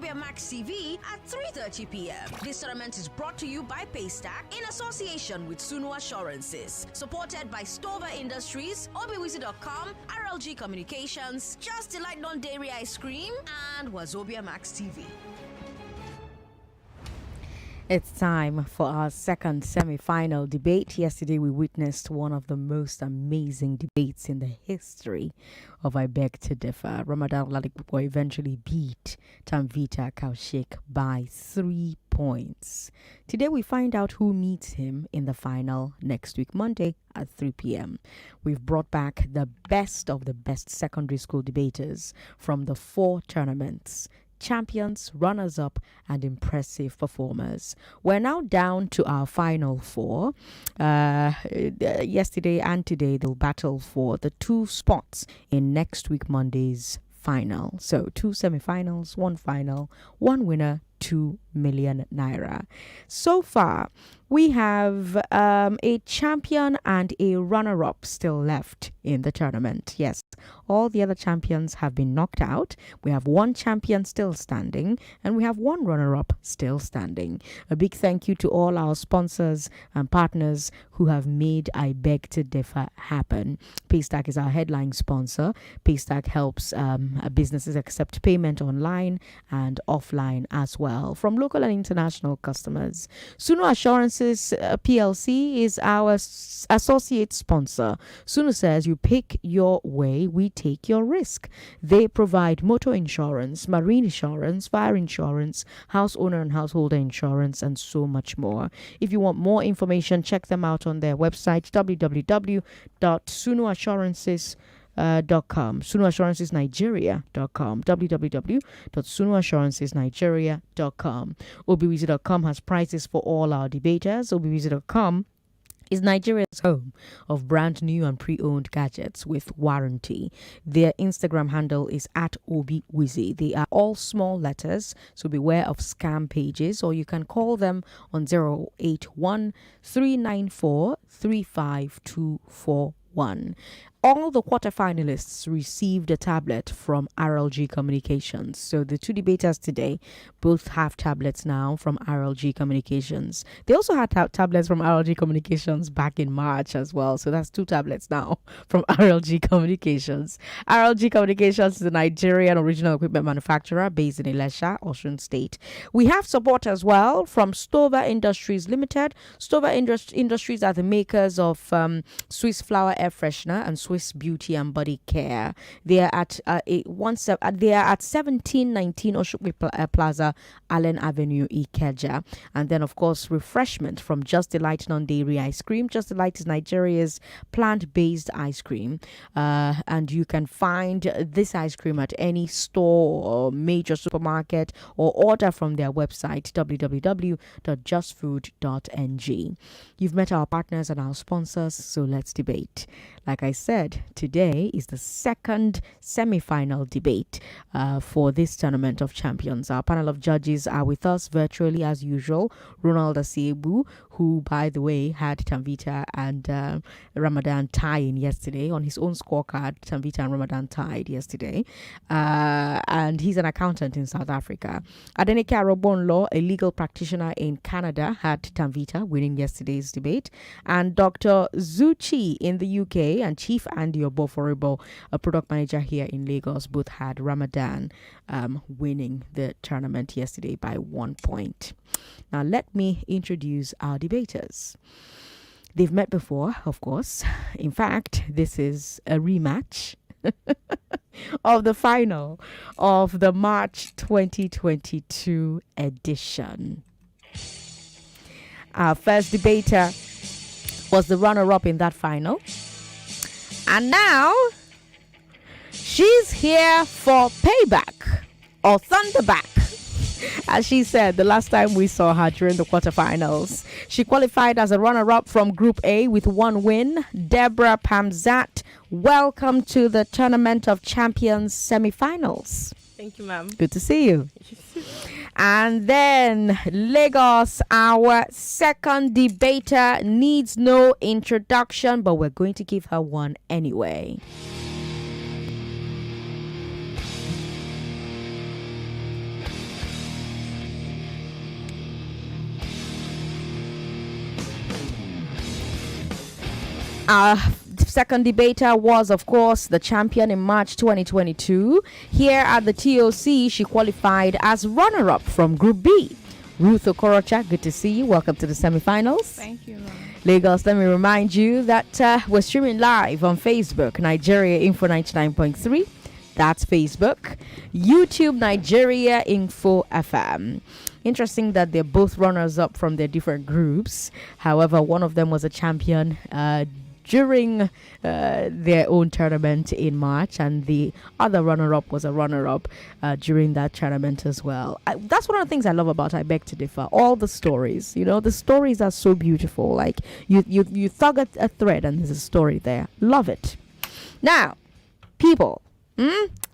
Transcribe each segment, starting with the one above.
Max TV at 3:30 p.m. This tournament is brought to you by Paystack in association with Sunu Assurances, supported by Stover Industries, obiwizi.com, RLG Communications, Just Delight Non-Dairy Ice Cream, and Wazobia Max TV. It's time for our second semi-final debate. Yesterday, we witnessed one of the most amazing debates in the history of I Beg to Differ. Ramadan Ladipo eventually beat Tamvita Kaushik by 3 points. Today, we find out who meets him in the final next week, Monday at 3 p.m. We've brought back the best of the best secondary school debaters from the 4 tournaments. Champions, runners-up, and impressive performers. We're now down to our final 4. Yesterday and today, they'll battle for the 2 spots in next week Monday's final. So 2 semi-finals, 1 final, 1 winner, 2 million naira. So far, we have a champion and a runner-up still left in the tournament. Yes, all the other champions have been knocked out. We have 1 champion still standing, and we have 1 runner-up still standing. A big thank you to all our sponsors and partners who have made I Beg to Differ happen. Paystack is our headline sponsor. Paystack helps businesses accept payment online and offline as well from local and international customers. Sunu Assurances PLC is our associate sponsor. Sunu says you pick your way, we take your risk. They provide motor insurance, marine insurance, fire insurance, house owner and householder insurance, and so much more. If you want more information, check them out on their website www.sunuassurances.com, sunuassurances.nigeria.com, www.sunuassurances.nigeria.com. obiwizi.com has prizes for all our debaters. obiwizi.com is Nigeria's home of brand new and pre-owned gadgets with warranty. Their Instagram handle is at obiwizi. They are all small letters, so beware of scam pages, or you can call them on 081 394 35241. All the quarterfinalists received a tablet from RLG Communications. So the 2 debaters today both have tablets now from RLG Communications. They also had tablets from RLG Communications back in March as well. So that's 2 tablets now from RLG Communications. RLG Communications is a Nigerian original equipment manufacturer based in Ilesha, Osun State. We have support as well from Stover Industries Limited. Stover Industries are the makers of Swiss Flower Air Freshener and Swiss Beauty and Body Care. They are at 1719 Oshukwi Plaza, Allen Avenue, Ikeja. And then, of course, refreshment from Just Delight Non-Dairy Ice Cream. Just Delight is Nigeria's plant-based ice cream. And you can find this ice cream at any store or major supermarket, or order from their website, www.justfood.ng. You've met our partners and our sponsors, so let's debate. Like I said, today is the second semi-final debate for this tournament of champions. Our panel of judges are with us virtually as usual. Ronald Asiebu, who, by the way, had Tamvita and Ramadan tying yesterday on his own scorecard. Tamvita and Ramadan tied yesterday. And he's an accountant in South Africa. Adenike Arobonlo, a legal practitioner in Canada, had Tamvita winning yesterday's debate. And Dr. Zuchi in the UK and Chief Andy Oboforibo, a product manager here in Lagos, both had Ramadan winning the tournament yesterday by 1 point. Now, let me introduce our debaters. They've met before, of course. In fact, this is a rematch of the final of the March 2022 edition. Our first debater was the runner-up in that final. And now, she's here for payback or thunderback. As she said the last time we saw her during the quarterfinals. She qualified as a runner-up from Group A with 1 win. Debrah Pamzat, welcome to the Tournament of Champions semifinals. Thank you, ma'am. Good to see you. And then Lagos, our second debater, needs no introduction, but we're going to give her one anyway. Our second debater was, of course, the champion in March 2022. Here at the TOC, she qualified as runner-up from Group B. Ruth Okorocha, good to see you. Welcome to the semifinals. Thank you, Mom. Lagos, let me remind you that we're streaming live on Facebook, Nigeria Info 99.3. That's Facebook. YouTube, Nigeria Info FM. Interesting that they're both runners-up from their different groups. However, one of them was a champion during their own tournament in March, and the other runner-up was a runner-up during that tournament as well. That's one of the things I love about I Beg to Differ. All the stories, the stories are so beautiful. Like you tug a thread and there's a story there. Love it. Now, people,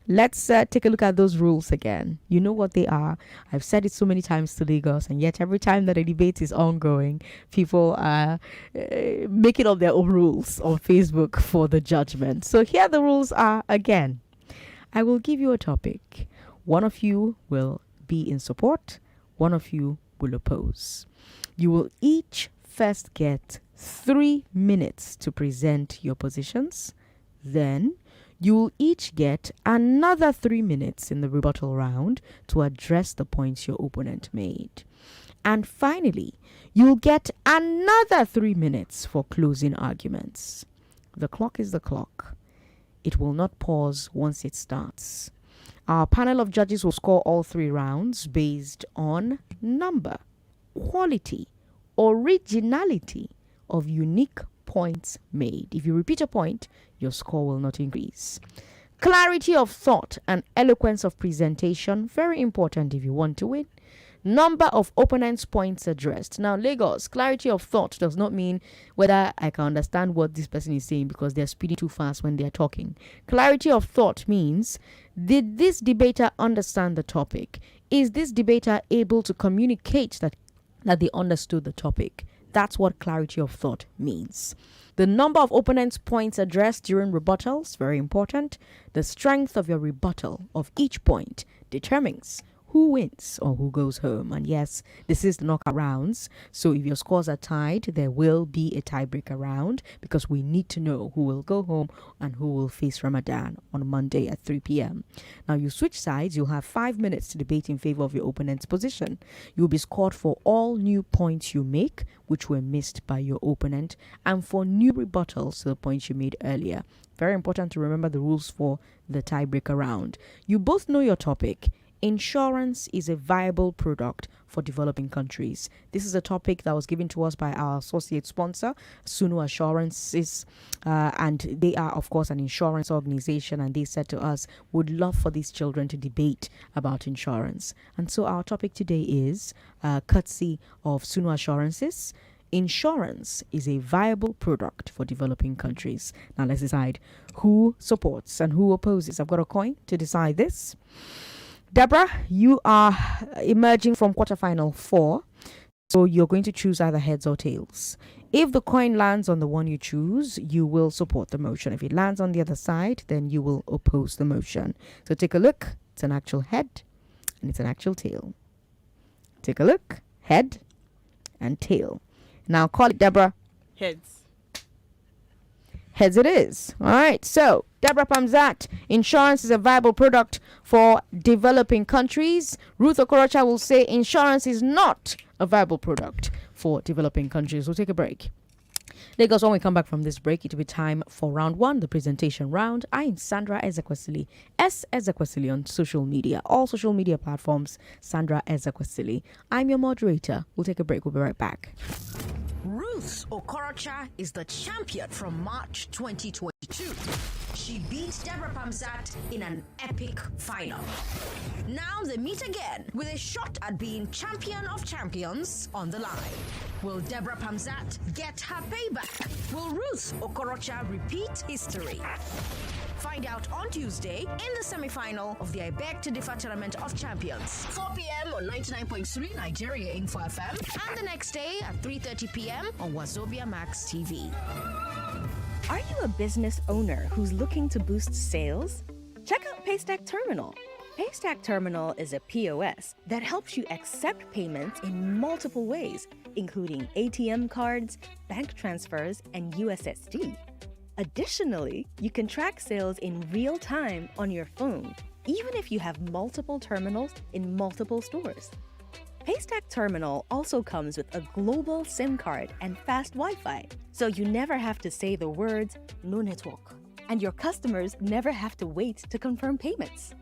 let's take a look at those rules again. You know what they are. I've said it so many times to Lagos, and yet every time that a debate is ongoing, people are making up their own rules on Facebook for the judgment. So here the rules are again. I will give you a topic. One of you will be in support. One of you will oppose. You will each first get 3 minutes to present your positions. Then you will each get another 3 minutes in the rebuttal round to address the points your opponent made. And finally, you will get another 3 minutes for closing arguments. The clock is the clock. It will not pause once it starts. Our panel of judges will score all 3 rounds based on number, quality, originality of unique points made. If you repeat a point, your score will not increase. Clarity of thought and eloquence of presentation, very important if you want to win. Number of opponents' points addressed. Now, Lagos, clarity of thought does not mean whether I can understand what this person is saying because they're speeding too fast when they're talking. Clarity of thought means, did this debater understand the topic? Is this debater able to communicate that they understood the topic? That's what clarity of thought means. The number of opponents' points addressed during rebuttals, very important. The strength of your rebuttal of each point determines who wins or who goes home. And yes, this is the knockout rounds. So if your scores are tied, there will be a tiebreaker round because we need to know who will go home and who will face Ramadan on Monday at 3 p.m. Now you switch sides, you'll have 5 minutes to debate in favor of your opponent's position. You'll be scored for all new points you make, which were missed by your opponent, and for new rebuttals to the points you made earlier. Very important to remember the rules for the tiebreaker round. You both know your topic. Insurance is a viable product for developing countries. This is a topic that was given to us by our associate sponsor, Sunu Assurances, and they are, of course, an insurance organization, and they said to us, would love for these children to debate about insurance. And so our topic today is, courtesy of Sunu Assurances, insurance is a viable product for developing countries. Now let's decide who supports and who opposes. I've got a coin to decide this. Debrah, you are emerging from quarterfinal 4, so you're going to choose either heads or tails. If the coin lands on the one you choose, you will support the motion. If it lands on the other side, then you will oppose the motion. So take a look. It's an actual head and it's an actual tail. Take a look. Head and tail. Now call it, Debrah. Heads. Heads it is. All right. So, Debrah Pamzat, insurance is a viable product for developing countries. Ruth Okorocha will say insurance is not a viable product for developing countries. We'll take a break. Lagos, when we come back from this break, it will be time for round 1, the presentation round. I am Sandra Ezekwesili, Ezekwesili on social media, all social media platforms, Sandra Ezekwesili. I'm your moderator. We'll take a break. We'll be right back. Ruth Okorocha is the champion from March 2022. She beat Debrah Pamzat in an epic final. Now they meet again with a shot at being champion of champions on the line. Will Debrah Pamzat get her payback? Will Ruth Okorocha repeat history? Find out on Tuesday in the semi-final of the I Beg to Differ Tournament of Champions. 4 p.m. on 99.3 Nigeria Info FM, and the next day at 3:30 p.m. on Wazobia Max TV. Are you a business owner who's looking to boost sales? Check out Paystack Terminal. Paystack Terminal is a POS that helps you accept payments in multiple ways, including ATM cards, bank transfers, and USSD. Additionally, you can track sales in real time on your phone, even if you have multiple terminals in multiple stores. Paystack Terminal also comes with a global SIM card and fast Wi-Fi, so you never have to say the words "no network," and your customers never have to wait to confirm payments.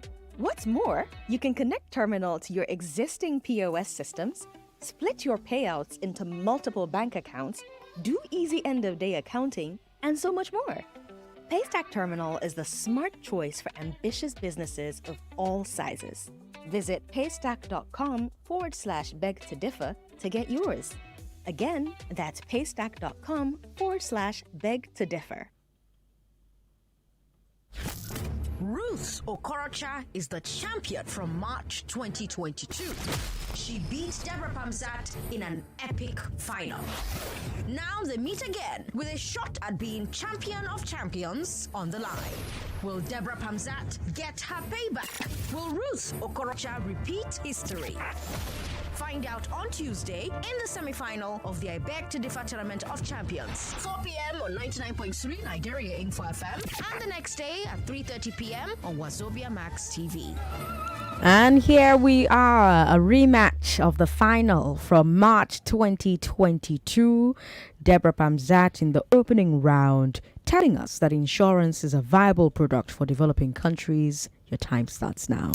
What's more, you can connect Terminal to your existing POS systems, split your payouts into multiple bank accounts, do easy end-of-day accounting, and so much more. Paystack Terminal is the smart choice for ambitious businesses of all sizes. Visit paystack.com/beg-to-differ to get yours. Again, that's paystack.com/beg-to-differ. Ruth Okorocha is the champion from March 2022. She beat Debrah Pamzat in an epic final. Now they meet again with a shot at being champion of champions on the line. Will Debrah Pamzat get her payback? Will Ruth Okorocha repeat history? Find out on Tuesday in the semi-final of the I Beg to Differ Tournament of Champions. 4 p.m. on 99.3 Nigeria Info FM, and the next day at 3:30 p.m. on Wazobia Max TV. And here we are, a rematch of the final from March 2022. Debrah Pamzat in the opening round telling us that insurance is a viable product for developing countries. Your time starts now.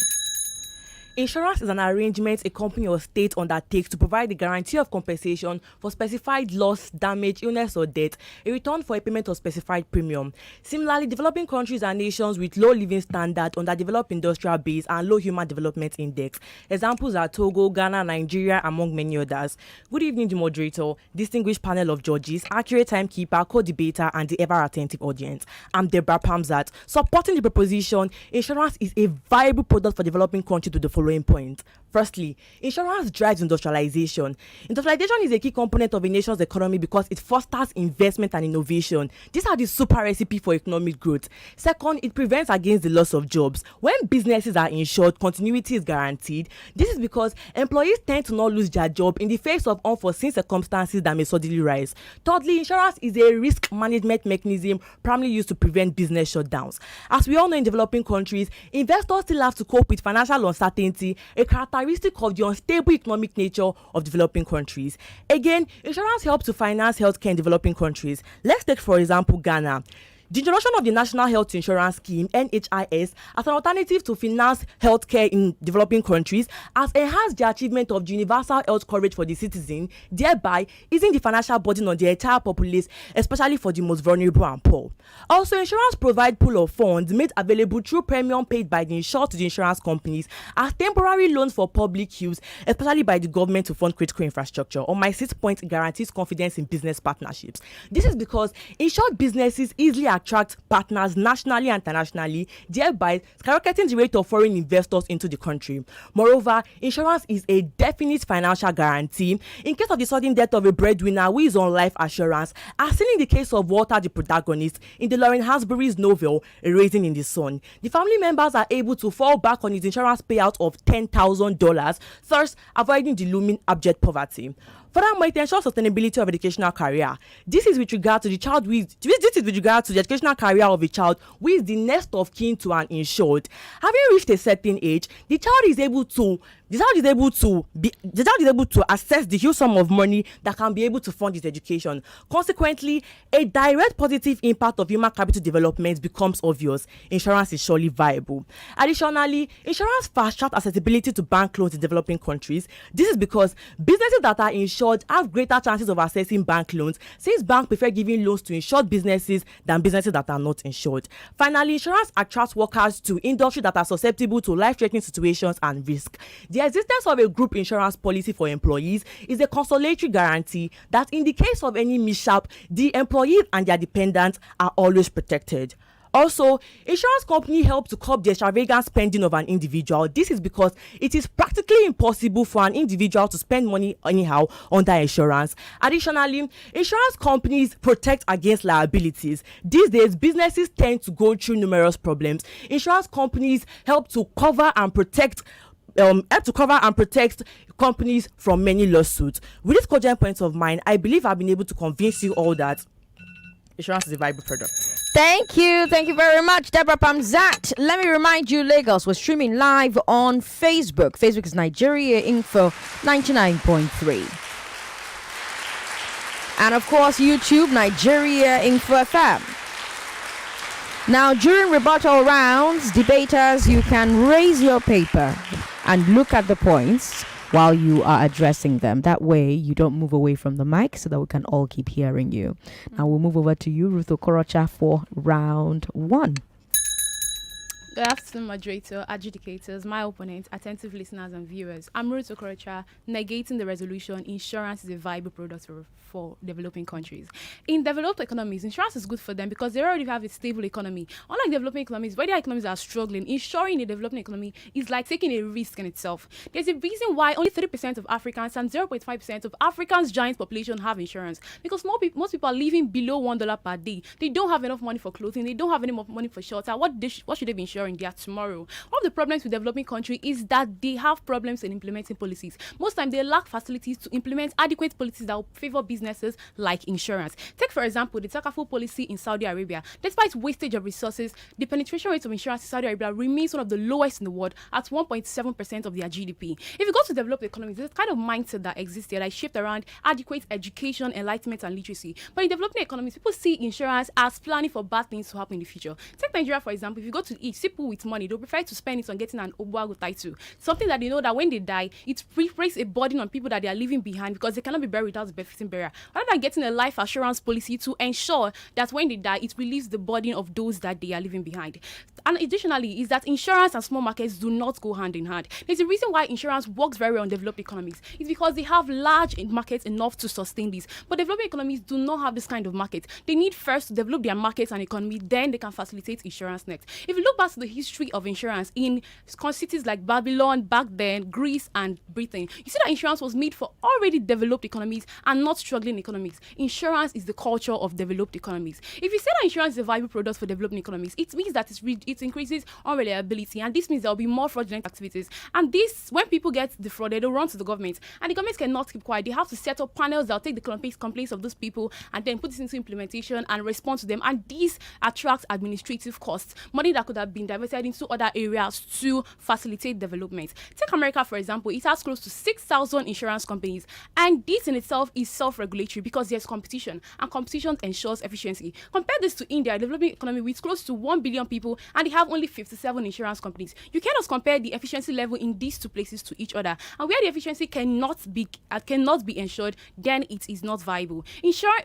Insurance is an arrangement a company or state undertakes to provide the guarantee of compensation for specified loss, damage, illness, or death, in return for a payment of specified premium. Similarly, developing countries are nations with low living standard, underdeveloped industrial base, and low human development index. Examples are Togo, Ghana, Nigeria, among many others. Good evening, the moderator, distinguished panel of judges, accurate timekeeper, co-debater, and the ever-attentive audience. I'm Debrah Pamzat, supporting the proposition insurance is a viable product for developing countries to the following point. Firstly, insurance drives industrialization. Industrialization is a key component of a nation's economy because it fosters investment and innovation. These are the super recipe for economic growth. Second, it prevents against the loss of jobs. When businesses are insured, continuity is guaranteed. This is because employees tend to not lose their job in the face of unforeseen circumstances that may suddenly rise. Thirdly, insurance is a risk management mechanism primarily used to prevent business shutdowns. As we all know, in developing countries, investors still have to cope with financial uncertainty, a characteristic of the unstable economic nature of developing countries. Again, insurance helps to finance healthcare in developing countries. Let's take, for example, Ghana. The introduction of the National Health Insurance Scheme, NHIS, as an alternative to finance healthcare in developing countries has enhanced the achievement of universal health coverage for the citizen, thereby easing the financial burden on the entire populace, especially for the most vulnerable and poor. Also, insurance provides pool of funds made available through premium paid by the insured to the insurance companies as temporary loans for public use, especially by the government to fund critical infrastructure. On my 6th point, it guarantees confidence in business partnerships. This is because insured businesses easily attract partners nationally and internationally, thereby skyrocketing the rate of foreign investors into the country. Moreover, insurance is a definite financial guarantee in case of the sudden death of a breadwinner who is on life assurance, as seen in the case of Walter, the protagonist, in the Lauren Hasbury's novel A Raisin in the Sun. The family members are able to fall back on his insurance payout of $10,000, thus avoiding the looming abject poverty. Furthermore, it ensures sustainability of educational career. This is with regard to the educational career of a child who is the next of kin to an insured. Having reached a certain age, the child is able to access the huge sum of money that can be able to fund his education. Consequently, a direct positive impact of human capital development becomes obvious. Insurance is surely viable. Additionally, insurance fast-tracks accessibility to bank loans in developing countries. This is because businesses that are insured have greater chances of accessing bank loans, since banks prefer giving loans to insured businesses than businesses that are not insured. Finally, insurance attracts workers to industries that are susceptible to life-threatening situations and risk. The existence of a group insurance policy for employees is a consolatory guarantee that in the case of any mishap, the employees and their dependents are always protected. Also, insurance companies help to curb the extravagant spending of an individual. This is because it is practically impossible for an individual to spend money anyhow under insurance. Additionally, insurance companies protect against liabilities. These days, businesses tend to go through numerous problems. Insurance companies help to cover and protect companies from many lawsuits. With this cogent point of mind, I believe I've been able to convince you all that insurance is a viable product. Thank you very much, Debrah Pamzat. Let me remind you, Lagos was streaming live on Facebook. Facebook is Nigeria Info 99.3. And of course, YouTube, Nigeria Info FM. Now, during rebuttal rounds, debaters, you can raise your paper and look at the points while you are addressing them. That way, you don't move away from the mic so that we can all keep hearing you. Now, we'll move over to you, Ruth Okorocha, for round one. Good afternoon, moderator, adjudicators, my opponents, attentive listeners, and viewers. I'm Ruth Okorocha, negating the resolution. Insurance is a viable product for developing countries. In developed economies, insurance is good for them because they already have a stable economy. Unlike developing economies, where their economies are struggling, insuring a developing economy is like taking a risk in itself. There's a reason why only 3% of Africans and 0.5% of Africans' giant population have insurance. Because most people are living below $1 per day. They don't have enough money for clothing. They don't have any money for shelter. What should they be insuring there tomorrow? One of the problems with developing countries is that they have problems in implementing policies. Most times, they lack facilities to implement adequate policies that will favor businesses like insurance. Take, for example, the Takaful policy in Saudi Arabia. Despite wastage of resources, the penetration rate of insurance in Saudi Arabia remains one of the lowest in the world at 1.7% of their GDP. If you go to developed economies, there's a kind of mindset that exists there that is shaped around adequate education, enlightenment, and literacy. But in developing economies, people see insurance as planning for bad things to happen in the future. Take Nigeria, for example. If you go to each, people with money, they'll prefer to spend it on getting an Obuagu title. Something that they know that when they die, it places a burden on people that they are leaving behind because they cannot be buried without the befitting burial. Rather than getting a life assurance policy to ensure that when they die, it relieves the burden of those that they are leaving behind. And additionally, is that insurance and small markets do not go hand in hand. There's a reason why insurance works very well in developed economies. It's because they have large markets enough to sustain this. But developing economies do not have this kind of market. They need first to develop their markets and economy, then they can facilitate insurance next. If you look back to the history of insurance in cities like Babylon, back then, Greece, and Britain, you see that insurance was made for already developed economies and not struggling economies. Insurance is the culture of developed economies. If you say that insurance is a viable product for developing economies, it means that it increases unreliability, and this means there will be more fraudulent activities. And this, when people get defrauded, they'll run to the government, and the government cannot keep quiet. They have to set up panels that will take the complaints of those people and then put this into implementation and respond to them. And these attract administrative costs, money that could have been diverted into other areas to facilitate development. Take America, for example. It has close to 6,000 insurance companies, and this in itself is self-regulatory because there's competition, and competition ensures efficiency. Compare this to India, a developing economy with close to 1 billion people, and they have only 57 insurance companies. You cannot compare the efficiency level in these two places to each other, and where the efficiency cannot be ensured, then it is not viable.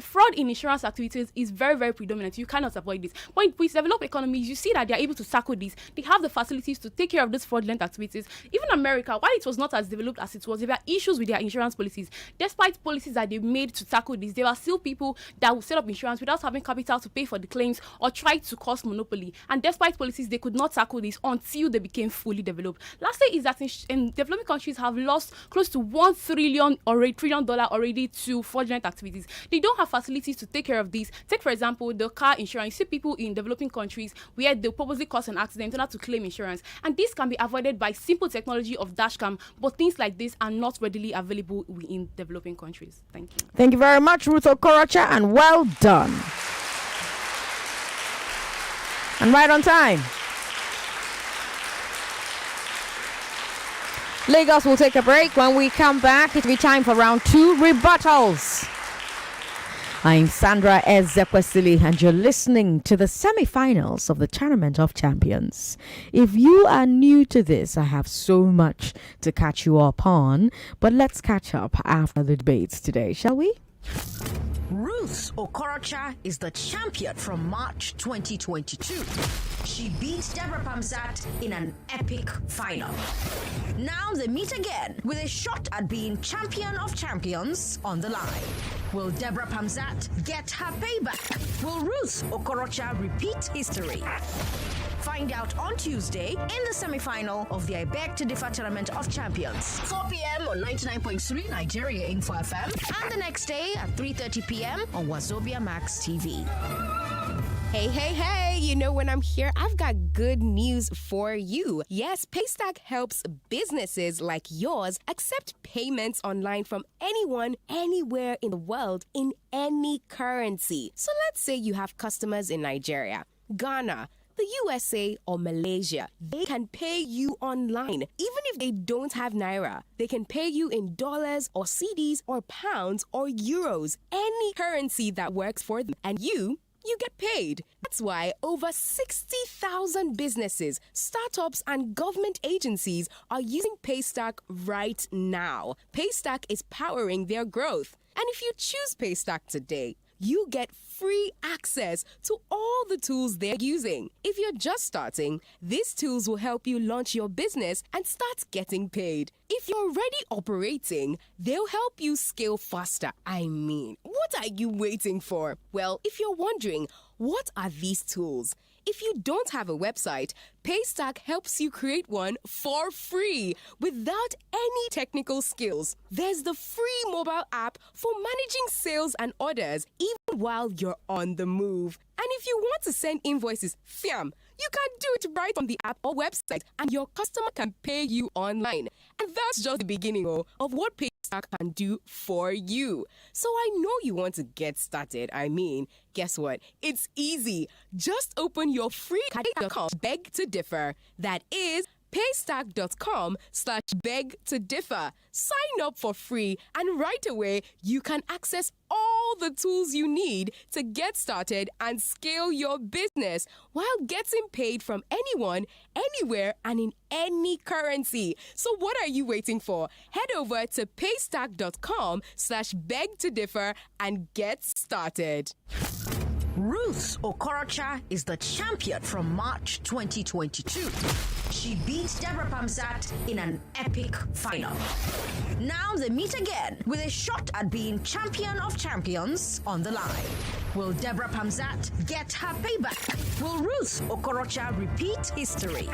Fraud in insurance activities is very, very predominant. You cannot avoid this. But with developed economies, you see that they are able to tackle this. They have the facilities to take care of these fraudulent activities. Even America, while it was not as developed as it was, there were issues with their insurance policies. Despite policies that they made to tackle this, there are still people that will set up insurance without having capital to pay for the claims or try to cause monopoly. And despite policies, they could not tackle this until they became fully developed. Lastly, is that in developing countries have lost close to $1 trillion already to fraudulent activities. They don't have facilities to take care of these. Take, for example, the car insurance. You see people in developing countries where they purposely cause an accident in order to claim insurance. And this can be avoided by simple technology of dashcam, but things like this are not readily available in developing countries. Thank you. Thank you very much, Ruth Okorocha, and well done. And right on time. Lagos will take a break. When we come back, it'll be time for round 2 rebuttals. I'm Sandra Ezekwesili, and you're listening to the semifinals of the Tournament of Champions. If you are new to this, I have so much to catch you up on, but let's catch up after the debates today, shall we? Ruth Ruth Okorocha is the champion from March 2022. She beat Debrah Pamzat in an epic final. Now they meet again with a shot at being champion of champions on the line. Will Debrah Pamzat get her payback? Will Ruth Okorocha repeat history? Find out on Tuesday in the semi-final of the I Beg to Differ Tournament of Champions. 4 p.m. on 99.3 Nigeria Info FM, and the next day at 3:30 p.m. on Wazobia Max TV. Hey, you know when I'm here, I've got good news for you. Yes, Paystack helps businesses like yours accept payments online from anyone, anywhere in the world, in any currency. So let's say you have customers in Nigeria, Ghana, the USA, or Malaysia. They can pay you online. Even if they don't have Naira, they can pay you in dollars or CDs or pounds or euros, any currency that works for them. And you get paid. That's why over 60,000 businesses, startups, and government agencies are using Paystack right now. Paystack is powering their growth. And if you choose Paystack today, you get free access to all the tools they're using. If you're just starting, these tools will help you launch your business and start getting paid. If you're already operating, they'll help you scale faster. I mean, what are you waiting for? Well, if you're wondering, what are these tools? If you don't have a website, Paystack helps you create one for free without any technical skills. There's the free mobile app for managing sales and orders even while you're on the move. And if you want to send invoices, fiam, you can do it right on the app or website, and your customer can pay you online. And that's just the beginning of what Paystack can do for you. So I know you want to get started. I mean, guess what? It's easy. Just open your free Paystack.com beg to differ. That is paystack.com/beg to differ. Sign up for free, and right away you can access all the tools you need to get started and scale your business while getting paid from anyone, anywhere, and in any currency. So what are you waiting for? Head over to paystack.com/beg to differ and get started. Ruth Okorocha is the champion from March 2022. She beat Debrah Pamzat in an epic final. Now they meet again with a shot at being champion of champions on the line. Will Debrah Pamzat get her payback? Will Ruth Okorocha repeat history?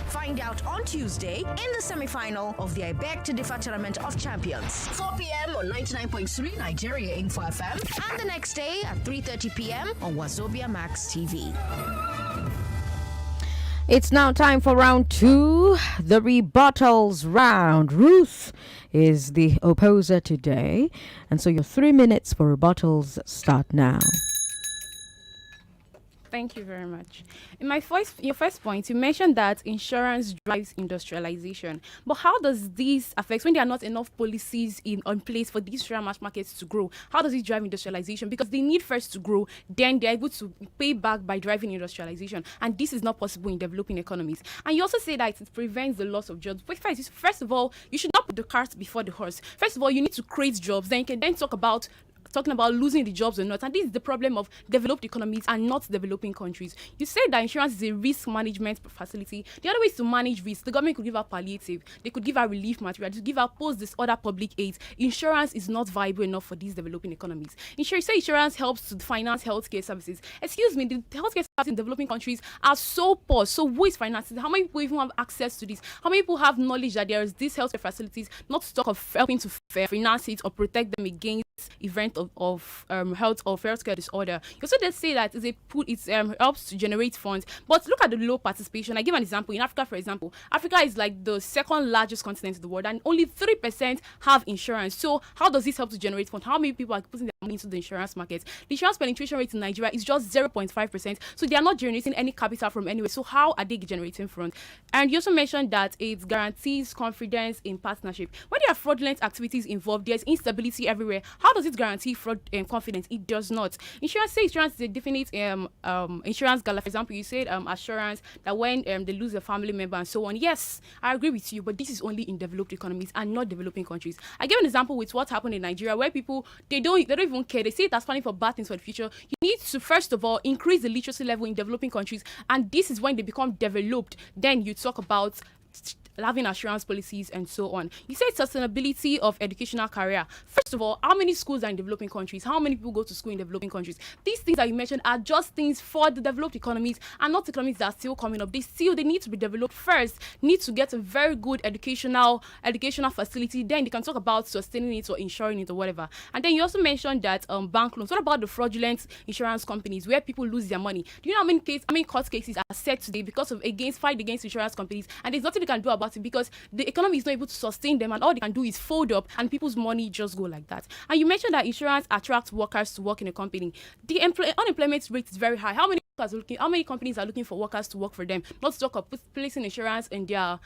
Find out on Tuesday in the semi-final of the I Beg to Differ Tournament of Champions. 4 p.m. on 99.3 Nigeria Info FM, and the next day at 3:30 p.m. on Wazobia Max TV. It's now time for round 2, the rebuttals round. Ruth is the opposer today, and so your 3 minutes for rebuttals start now. Thank you very much. In your first point, you mentioned that insurance drives industrialization. But how does this affect when there are not enough policies in place for these share markets to grow? How does it drive industrialization? Because they need first to grow, then they're able to pay back by driving industrialization. And this is not possible in developing economies. And you also say that it prevents the loss of jobs. But first of all, you should not put the cart before the horse. First of all, you need to create jobs. Then you can then talking about losing the jobs or not. And this is the problem of developed economies and not developing countries. You say that insurance is a risk management facility. The other way is to manage risk. The government could give out palliative. They could give out relief material. To give out this other public aid. Insurance is not viable enough for these developing economies. Insurance helps to finance healthcare services. Excuse me, the healthcare services in developing countries are so poor. So who is financing? How many people even have access to this? How many people have knowledge that there is these healthcare facilities, not to talk of helping to finance it or protect them against event of health or healthcare disorder? You also did say that it helps to generate funds, but look at the low participation. I give an example. In Africa, for example, Africa is like the second largest continent in the world, and only 3% have insurance. So how does this help to generate funds? How many people are putting their money into the insurance market? The insurance penetration rate in Nigeria is just 0.5%. So they are not generating any capital from anywhere. So how are they generating funds? And you also mentioned that it guarantees confidence in partnership. When there are fraudulent activities involved, there's instability everywhere. How does it guarantee fraud and confidence? It does not. Insurance is a definite insurance gala. For example, you said assurance that when they lose a family member and so on. Yes, I agree with you, but this is only in developed economies and not developing countries. I give an example with what happened in Nigeria, where people they don't even even care. They see it as planning for bad things for the future. You need to, first of all, increase the literacy level in developing countries. And this is when they become developed. Then you talk about having assurance policies and so on. You said sustainability of educational career. First of all, how many schools are in developing countries? How many people go to school in developing countries? These things that you mentioned are just things for the developed economies and not economies that are still coming up. They need to be developed first, need to get a very good educational facility. Then they can talk about sustaining it or insuring it or whatever. And then you also mentioned that bank loans. What about the fraudulent insurance companies where people lose their money? Do you know how many court cases are set today because of fight against insurance companies, and there's nothing they can do about it because the economy is not able to sustain them, and all they can do is fold up and people's money just go like that. And you mentioned that insurance attracts workers to work in a company. The unemployment rate is very high. How many companies are looking for workers to work for them? Not to talk of placing insurance in their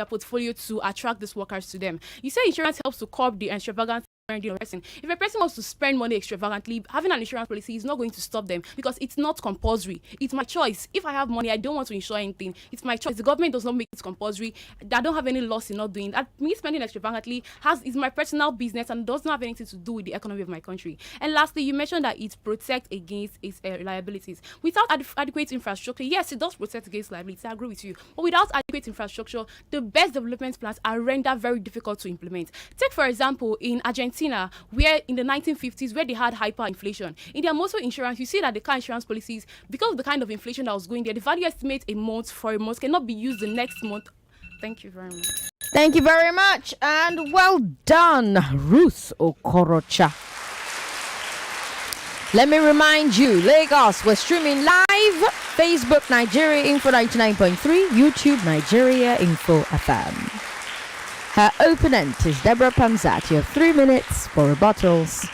portfolio to attract these workers to them. You say insurance helps to curb the extravagant person. If a person wants to spend money extravagantly, having an insurance policy is not going to stop them because it's not compulsory. It's my choice. If I have money, I don't want to insure anything. It's my choice. The government does not make it compulsory. I don't have any loss in not doing that. Me spending extravagantly is my personal business and does not have anything to do with the economy of my country. And lastly, you mentioned that it protects against its liabilities. Without adequate infrastructure, yes, it does protect against liabilities. I agree with you. But without adequate infrastructure, the best development plans are rendered very difficult to implement. Take, for example, in Argentina, where in the 1950s, where they had hyperinflation, in their motor insurance, you see that the car insurance policies, because of the kind of inflation that was going there, the value estimate for a month cannot be used the next month. Thank you very much. Thank you very much, and well done, Ruth Okorocha. Let me remind you, Lagos, we're streaming live, Facebook Nigeria Info 99.3, YouTube Nigeria Info FM. Her opponent is Debrah Pamzat. You have 3 minutes for rebuttals.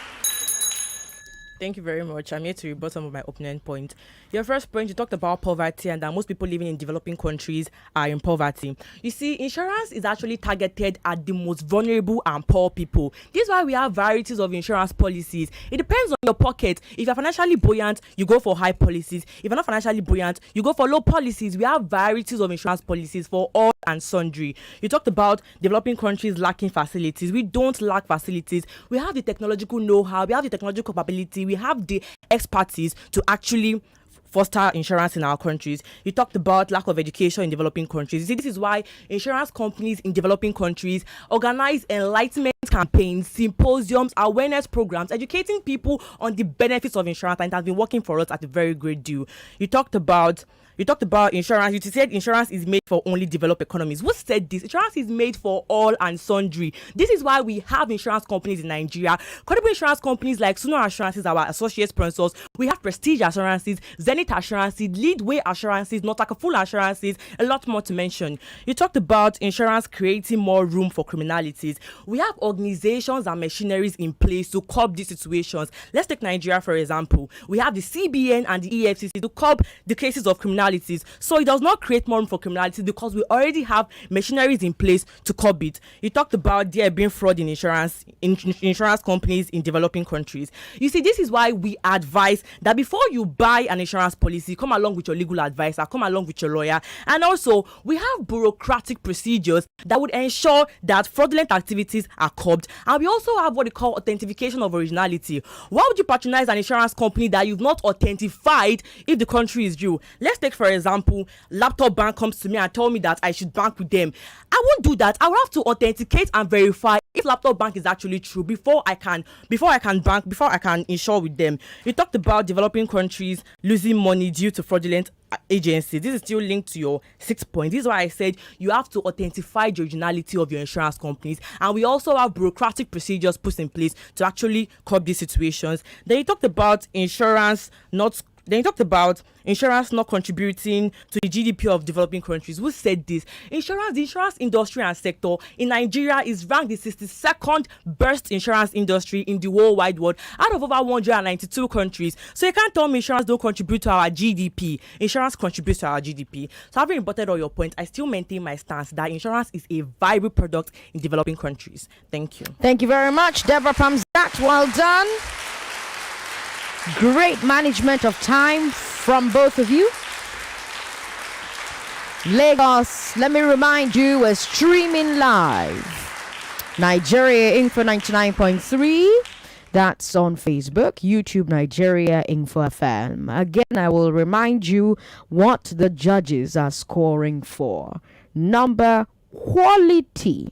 Thank you very much. I'm here to rebut some of my opening point. Your first point, you talked about poverty and that most people living in developing countries are in poverty. You see, insurance is actually targeted at the most vulnerable and poor people. This is why we have varieties of insurance policies. It depends on your pocket. If you're financially buoyant, you go for high policies. If you're not financially buoyant, you go for low policies. We have varieties of insurance policies for all and sundry. You talked about developing countries lacking facilities. We don't lack facilities. We have the technological know-how. We have the technological capability. We have the expertise to actually foster insurance in our countries. You talked about lack of education in developing countries. You see, this is why insurance companies in developing countries organize enlightenment campaigns, symposiums, awareness programs, educating people on the benefits of insurance, and it has been working for us at a very great deal. You talked about insurance. You said insurance is made for only developed economies. Who said this? Insurance is made for all and sundry. This is why we have insurance companies in Nigeria. Credible insurance companies like Suno Assurances, our associate sponsors. We have Prestige Assurances, Zenith Assurances, Leadway Assurances, Notakaful Assurances, a lot more to mention. You talked about insurance creating more room for criminalities. We have organizations and machineries in place to curb these situations. Let's take Nigeria, for example. We have the CBN and the EFCC to curb the cases of criminalities. So it does not create more room for criminality because we already have machineries in place to curb it. You talked about there being fraud in insurance companies in developing countries. You see, this is why we advise that before you buy an insurance policy, come along with your legal advisor, come along with your lawyer. And also, we have bureaucratic procedures that would ensure that fraudulent activities are curbed. And we also have what they call authentication of originality. Why would you patronize an insurance company that you've not authentified if the country is due? Let's take, for example, Laptop Bank comes to me and tell me that I should bank with them. I won't do that. I will have to authenticate and verify if Laptop Bank is actually true before I can insure with them. You talked about developing countries losing money due to fraudulent agencies. This is still linked to your 6th point. This is why I said you have to authentify the originality of your insurance companies, and we also have bureaucratic procedures put in place to actually curb these situations. Then you talked about insurance not contributing to the GDP of developing countries. Who said this? The insurance industry and sector in Nigeria is ranked the 62nd best insurance industry in the whole wide world out of over 192 countries. So you can't tell me insurance don't contribute to our GDP. Insurance contributes to our GDP. So having rebutted all your points, I still maintain my stance that insurance is a viable product in developing countries. Thank you. Thank you very much, Debrah Pamzat. Well done. Great management of time from both of you. Lagos, let me remind you, we're streaming live. Nigeria Info 99.3, That's on Facebook, YouTube Nigeria Info FM. Again, I will remind you what the judges are scoring for. Number, quality.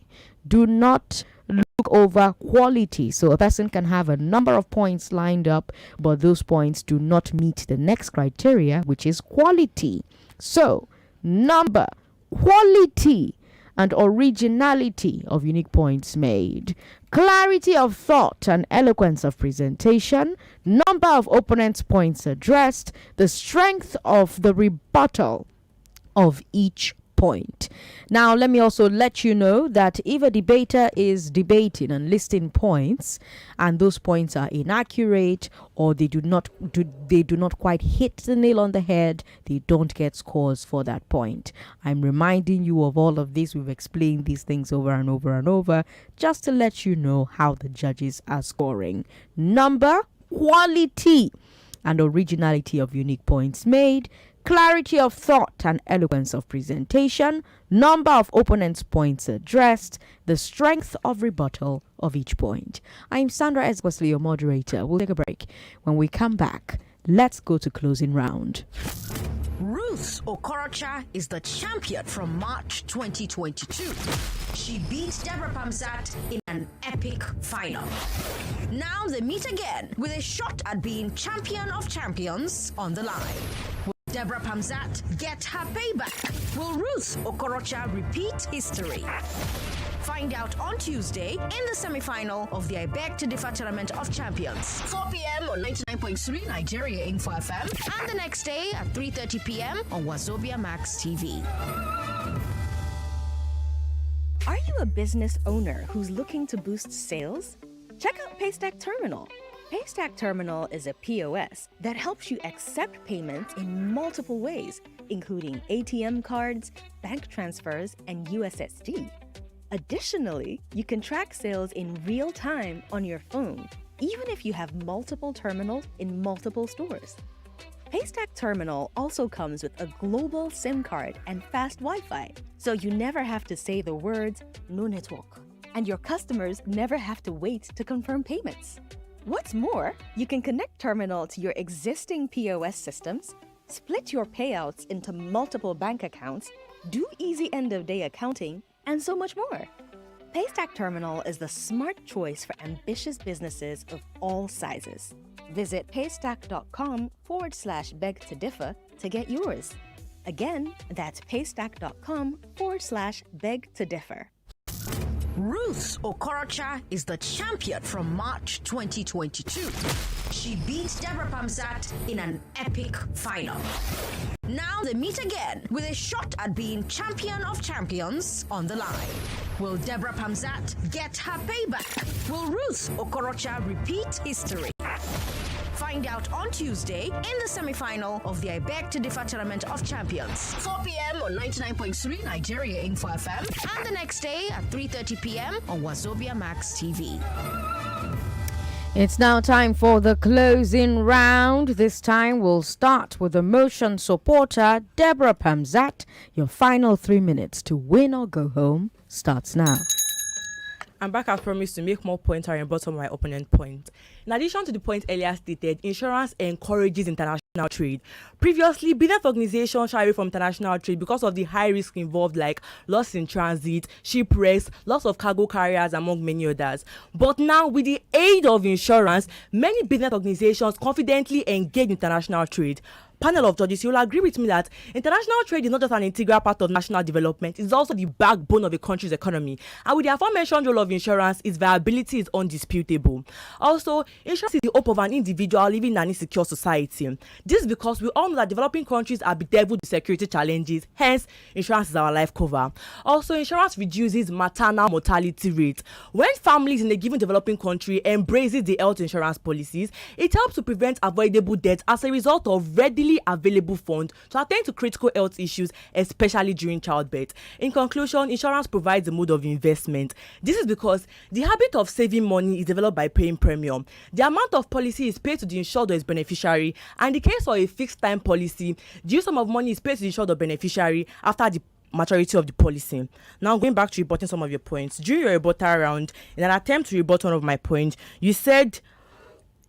Do not look over quality. So a person can have a number of points lined up, but those points do not meet the next criteria, which is quality. So, number, quality and originality of unique points made, clarity of thought and eloquence of presentation, number of opponents' points addressed, the strength of the rebuttal of each point. Now, let me also let you know that if a debater is debating and listing points, and those points are inaccurate or they do not quite hit the nail on the head, they don't get scores for that point. I'm reminding you of all of this. We've explained these things over and over and over, just to let you know how the judges are scoring. Number, quality and originality of unique points made, clarity of thought and eloquence of presentation, number of opponents' points addressed, the strength of rebuttal of each point. I'm Sandra Ezekwesili, your moderator. We'll take a break. When we come back, let's go to closing round. Ruth Okorocha is the champion from March 2022. She beat Debrah Pamzat in an epic final. Now they meet again with a shot at being champion of champions on the line. Will Debrah Pamzat get her payback? Will Ruth Okorocha repeat history? Find out on Tuesday in the semi-final of the I Beg to Differ Tournament of Champions. 4 p.m. on 99.3 Nigeria Info FM, and the next day at 3:30 p.m. on Wazobia Max TV. Are you a business owner who's looking to boost sales? Check out Paystack Terminal. Paystack Terminal is a POS that helps you accept payments in multiple ways, including ATM cards, bank transfers, and USSD. Additionally, you can track sales in real time on your phone, even if you have multiple terminals in multiple stores. Paystack Terminal also comes with a global SIM card and fast Wi-Fi, so you never have to say the words "no network," and your customers never have to wait to confirm payments. What's more, you can connect Terminal to your existing POS systems, split your payouts into multiple bank accounts, do easy end-of-day accounting, and so much more. Paystack Terminal is the smart choice for ambitious businesses of all sizes. Visit paystack.com/beg to differ to get yours. Again, that's paystack.com/beg to differ. Ruth Okorocha is the champion from March 2022. She beat Debrah Pamzat in an epic final. Now they meet again with a shot at being champion of champions on the line. Will Debrah Pamzat get her payback? Will Ruth Okorocha repeat history? Find out on Tuesday in the semi-final of the I Beg to Differ Tournament of Champions. 4 p.m. on 99.3 Nigeria Info FM, and the next day at 3:30 p.m. on Wazobia Max TV. It's now time for the closing round. This time we'll start with the motion supporter, Debrah Pamzat. Your final 3 minutes to win or go home starts now. I'm back as promised to make more points and rebuttal my opponent point. In addition to the point earlier stated, insurance encourages international trade. Previously, business organizations shy away from international trade because of the high risk involved, like loss in transit, shipwrecks, loss of cargo carriers, among many others. But now, with the aid of insurance, many business organizations confidently engage in international trade. Panel of judges, you will agree with me that international trade is not just an integral part of national development, it's also the backbone of a country's economy. And with the aforementioned role of insurance, its viability is undisputable. Also, insurance is the hope of an individual living in an insecure society. This is because we all know that developing countries are bedeviled with security challenges, hence, insurance is our life cover. Also, insurance reduces maternal mortality rate. When families in a given developing country embraces the health insurance policies, it helps to prevent avoidable deaths as a result of readily available funds to attend to critical health issues, especially during childbirth. In conclusion, insurance provides a mode of investment. This is because the habit of saving money is developed by paying premium. The amount of policy is paid to the insured or its beneficiary, and in the case of a fixed time policy, the use sum of money is paid to the insured or beneficiary after the maturity of the policy. Now, going back to rebutting some of your points. During your rebuttal round, in an attempt to rebut one of my points, you said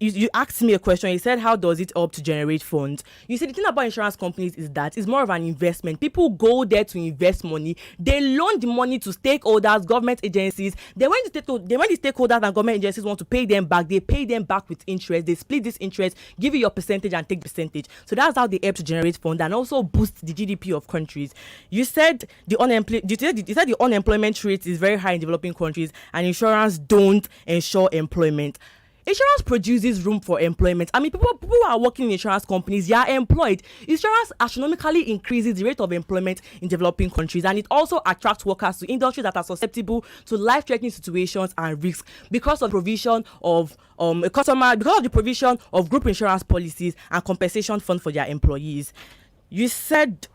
you asked me a question. You said, how does it help to generate funds? You see, the thing about insurance companies is that it's more of an investment. People go there to invest money. They loan the money to stakeholders, government agencies. Then when the stakeholders and government agencies want to pay them back, they pay them back with interest. They split this interest, give you your percentage and take percentage. So that's how they help to generate funds and also boost the GDP of countries. You said the unemployment rate is very high in developing countries, and insurance don't ensure employment. Insurance produces room for employment. I mean, people who are working in insurance companies, they are employed. Insurance astronomically increases the rate of employment in developing countries, and it also attracts workers to industries that are susceptible to life-threatening situations and risks because of provision of the provision of group insurance policies and compensation fund for their employees. You said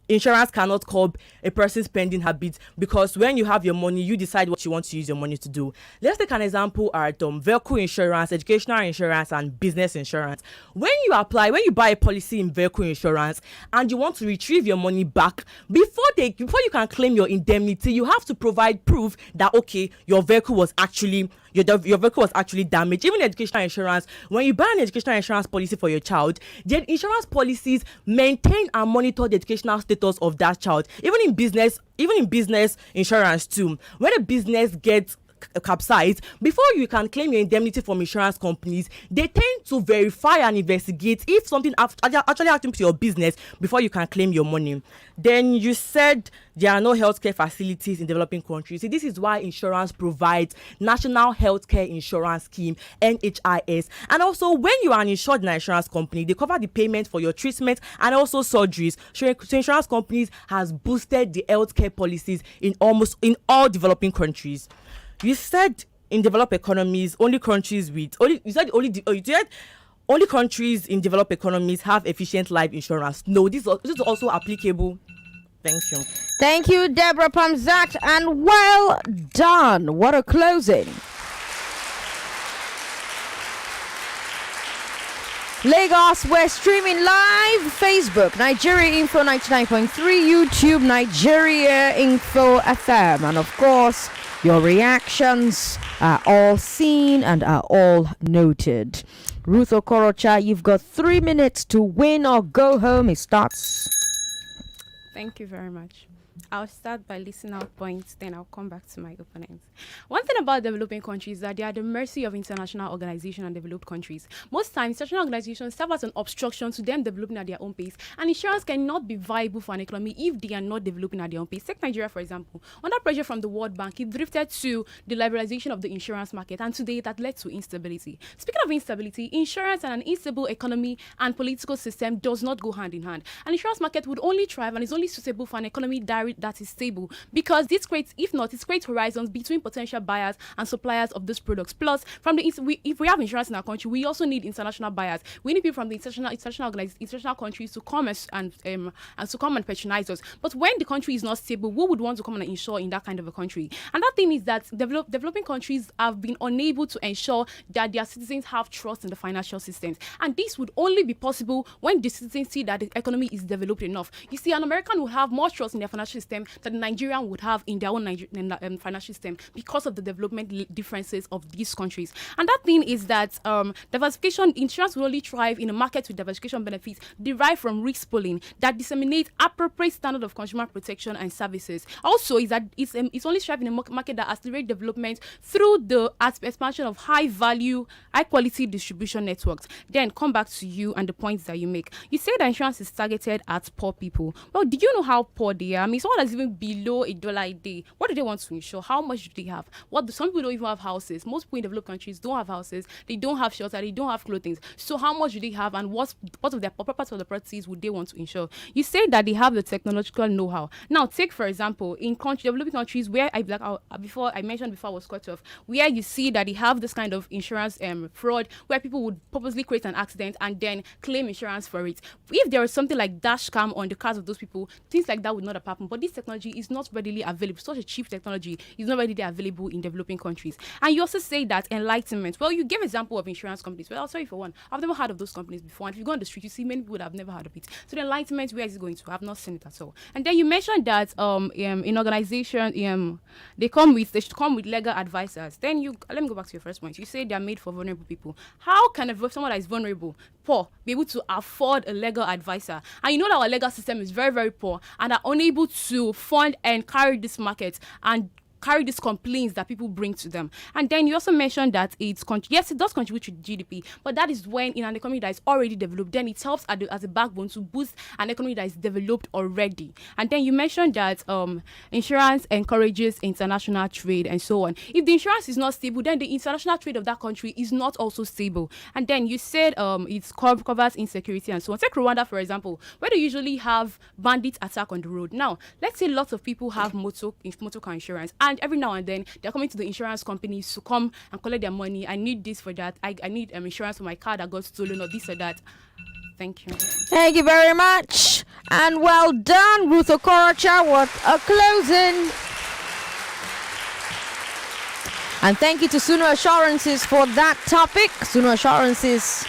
insurance cannot curb a person's spending habits because when you have your money, you decide what you want to use your money to do. Let's take an example at vehicle insurance, educational insurance, and business insurance. When you buy a policy in vehicle insurance and you want to retrieve your money back, before you can claim your indemnity, you have to provide proof that your vehicle was actually damaged. Even educational insurance, when you buy an educational insurance policy for your child, the insurance policies maintain and monitor the educational status of that child. Even in business insurance too, when a business gets capsized, before you can claim your indemnity from insurance companies, they tend to verify and investigate if something actually happened to your business before you can claim your money. Then you said there are no healthcare facilities in developing countries. See, this is why insurance provides National Healthcare Insurance Scheme, NHIS. And also, when you are insured in an insurance company, they cover the payment for your treatment and also surgeries. So insurance companies has boosted the healthcare policies in all developing countries. You said in developed economies, only countries in developed economies have efficient life insurance. No, this is also applicable. Thank you. Thank you, Debrah, Pamzat, and well done. What a closing. Lagos, we're streaming live. Facebook, Nigeria Info 99.3, YouTube, Nigeria Info FM, and of course, your reactions are all seen and are all noted. Ruth Okorocha, you've got 3 minutes to win or go home. It starts. Thank you very much. I'll start by listing out points, then I'll come back to my opponents. One thing about developing countries is that they are at the mercy of international organizations and developed countries. Most times, international organizations serve as an obstruction to them developing at their own pace, and insurance cannot be viable for an economy if they are not developing at their own pace. Take Nigeria, for example. Under pressure from the World Bank, it drifted to the liberalization of the insurance market, and today that led to instability. Speaking of instability, insurance and an unstable economy and political system does not go hand in hand. An insurance market would only thrive and is only suitable for an economy that is stable, because this creates, if not, it creates horizons between potential buyers and suppliers of these products. Plus, if we have insurance in our country, we also need international buyers. We need people from the international countries to come and to come and patronize us. But when the country is not stable, who would want to come and insure in that kind of a country? And that thing is that developing countries have been unable to ensure that their citizens have trust in the financial systems. And this would only be possible when the citizens see that the economy is developed enough. You see, an American will have more trust in their financial system that the Nigerian would have in their own financial system because of the development differences of these countries. And that thing is that diversification, insurance will only thrive in a market with diversification benefits derived from risk pooling that disseminate appropriate standard of consumer protection and services. Also, is that it's only thriving in a market that accelerates development through the expansion of high quality distribution networks. Then come back to you and the points that you make. You say that insurance is targeted at poor people. Well, do you know how poor they are? I mean, someone that's even below $1 a day, what do they want to insure? How much do they have? Some people don't even have houses. Most people in developed countries don't have houses. They don't have shelter. They don't have clothing. So how much do they have, and what of their purpose of the properties would they want to insure? You say that they have the technological know-how. Now, take for example in developing countries where I mentioned before I was cut off, where you see that they have this kind of insurance fraud, where people would purposely create an accident and then claim insurance for it. If there was something like dash cam on the cars of those people, things like that would not have happened. But but this technology is not readily available. Such a cheap technology is not readily available in developing countries. And you also say that enlightenment. Well, you give example of insurance companies. Well, I'll tell you for one. I've never heard of those companies before. And if you go on the street, you see many people that have never heard of it. So the enlightenment, where is it going to? I've not seen it at all. And then you mentioned that in organization, they should come with legal advisors. Then let me go back to your first point. You say they are made for vulnerable people. How can someone that is vulnerable, poor, be able to afford a legal advisor? And you know that our legal system is very, very poor and are unable to fund and carry this market and carry these complaints that people bring to them. And then you also mentioned that it does contribute to GDP, but that is when in an economy that is already developed, then it helps as a backbone to boost an economy that is developed already. And then you mentioned that insurance encourages international trade and so on. If the insurance is not stable, then the international trade of that country is not also stable. And then you said it covers insecurity and so on. Take Rwanda, for example, where they usually have bandit attack on the road. Now, let's say lots of people have motor car insurance, and every now and then they're coming to the insurance companies to come and collect their money. I need this for that. I need insurance for my car that got stolen or this or that. Thank you. Thank you very much. And well done, Ruth Okorocha. What a closing. And thank you to Sunu Assurances for that topic. Sunu Assurances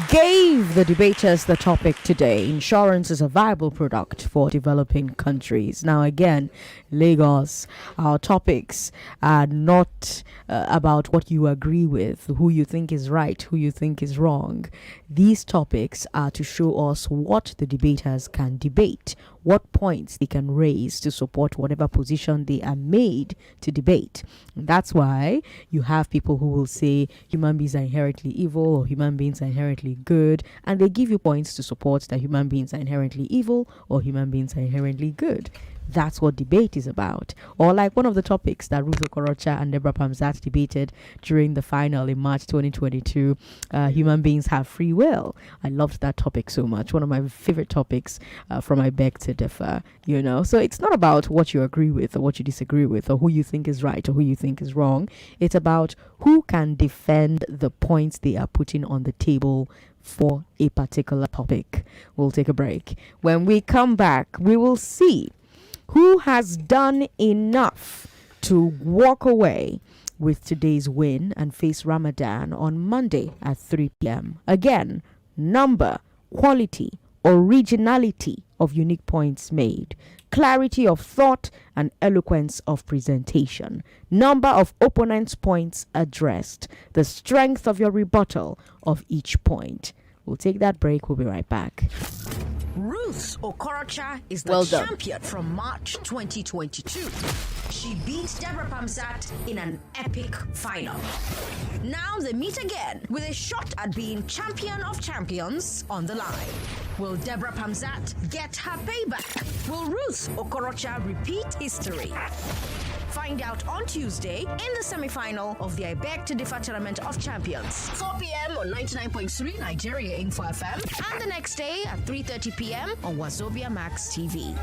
gave the debaters the topic today. Insurance is a viable product for developing countries. Now again, Lagos, our topics are not about what you agree with, who you think is right, who you think is wrong. These topics are to show us what the debaters can debate, what points they can raise to support whatever position they are made to debate. And that's why you have people who will say human beings are inherently evil or human beings are inherently good, and they give you points to support that human beings are inherently evil or human beings are inherently good. That's what debate is about. Or like one of the topics that Ruth Okorocha and Debrah Pamzat debated during the final in March 2022, human beings have free will. I loved that topic so much. One of my favorite topics from I Beg to Differ, you know. So it's not about what you agree with or what you disagree with or who you think is right or who you think is wrong. It's about who can defend the points they are putting on the table for a particular topic. We'll take a break. When we come back, we will see who has done enough to walk away with today's win and face Ramadan on Monday at 3 p.m. Again, number, quality, originality of unique points made, clarity of thought and eloquence of presentation, number of opponents' points addressed, the strength of your rebuttal of each point. We'll take that break. We'll be right back. Ruth Okorocha is the champion from March 2022. She beat Debrah Pamzat in an epic final. Now they meet again with a shot at being champion of champions on the line. Will Debrah Pamzat get her payback? Will Ruth Okorocha repeat history? Find out on Tuesday in the semi-final of the I Beg to Differ Tournament of Champions. 4 p.m. on 99.3 Nigeria Info FM, and the next day at 3:30 p.m. on Wazobia Max TV.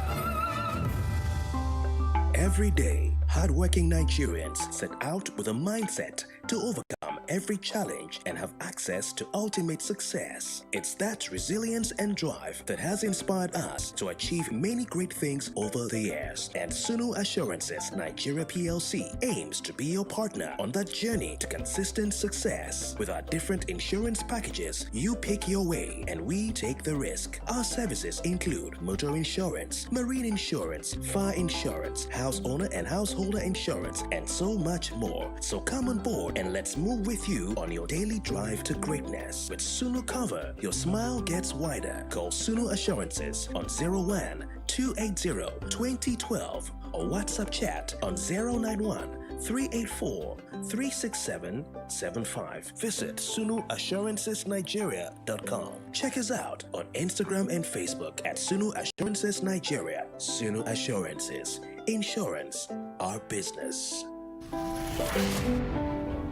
Every day, hardworking Nigerians set out with a mindset to overcome every challenge and have access to ultimate success. It's that resilience and drive that has inspired us to achieve many great things over the years. And Sunu Assurances Nigeria PLC aims to be your partner on that journey to consistent success. With our different insurance packages, you pick your way and we take the risk. Our services include motor insurance, marine insurance, fire insurance, house owner and householder insurance, and so much more. So come on board and let's move with you on your daily drive to greatness. With Sunu Cover, your smile gets wider. Call Sunu Assurances on 01-280-2012 or WhatsApp chat on 091-384-36775. Visit SunuAssuranceSnigeria.com. Check us out on Instagram and Facebook at Sunu Assurances Nigeria. Sunu Assurances. Insurance, our business.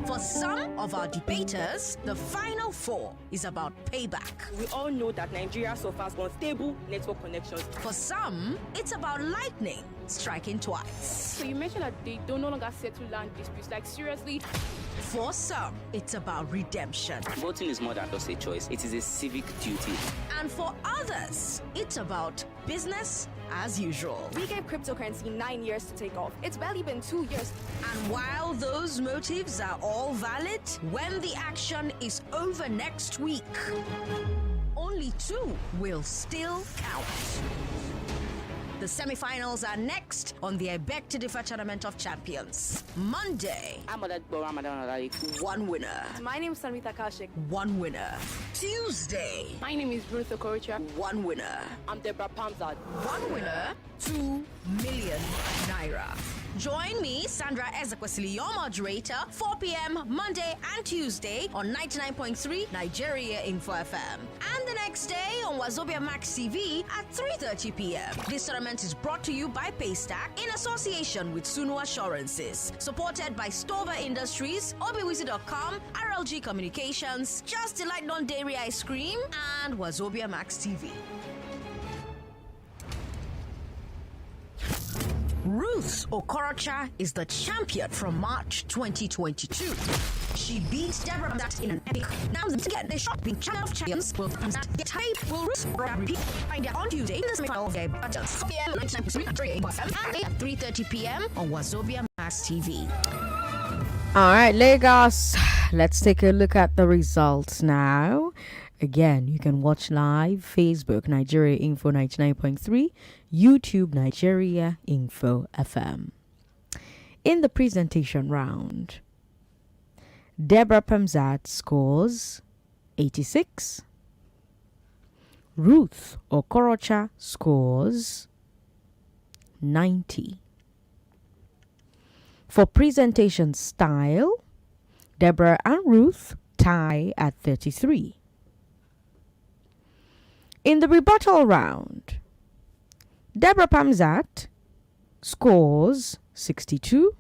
For some of our debaters, the Final Four is about payback. We all know that Nigeria suffers unstable network connections. For some, it's about lightning. striking twice. So you mentioned that they don't no longer settle land disputes. Like seriously? For some, it's about redemption. Voting is more than just a choice, it is a civic duty. And for others, it's about business as usual. We gave cryptocurrency 9 years to take off. It's barely been 2 years. And while those motives are all valid, when the action is over next week, only 2 will still count. The semifinals are next on the I Beg to Differ Tournament of Champions. Monday, one winner. My name is Sanrita Kashik. One winner. Tuesday, My name is Ruth Okorocha. one winner. I'm Debrah Pamzat. One winner, 2 million naira. Join me, Sandra Ezekwesili, your moderator, 4 p.m. Monday and Tuesday on 99.3 Nigeria Info FM. And the next day on Wazobia Max TV at 3:30 p.m. This tournament is brought to you by Paystack in association with Sunu Assurances. Supported by Stover Industries, obiwizi.com, RLG Communications, Just Delight Non-Dairy Ice Cream, and Wazobia Max TV. Ruth Okorocha is the champion from March 2022. She beat Debrah that in an epic. Now to get the shot being champion of champions will Pamzat get hype. Will Ruth repeat? Find out on Tuesday in the semifinal of the Rebuttal. 4 p.m. 99.3 at 3:30 p.m. on Wazobia Max TV. All right, Lagos. Let's take a look at the results now. Again, you can watch live Facebook Nigeria Info 99.3, YouTube Nigeria Info FM. In the presentation round, Debrah Pamzat scores 86. Ruth Okorocha scores 90. For presentation style, Debrah and Ruth tie at 33. In the rebuttal round, Debrah Pamzat scores 62.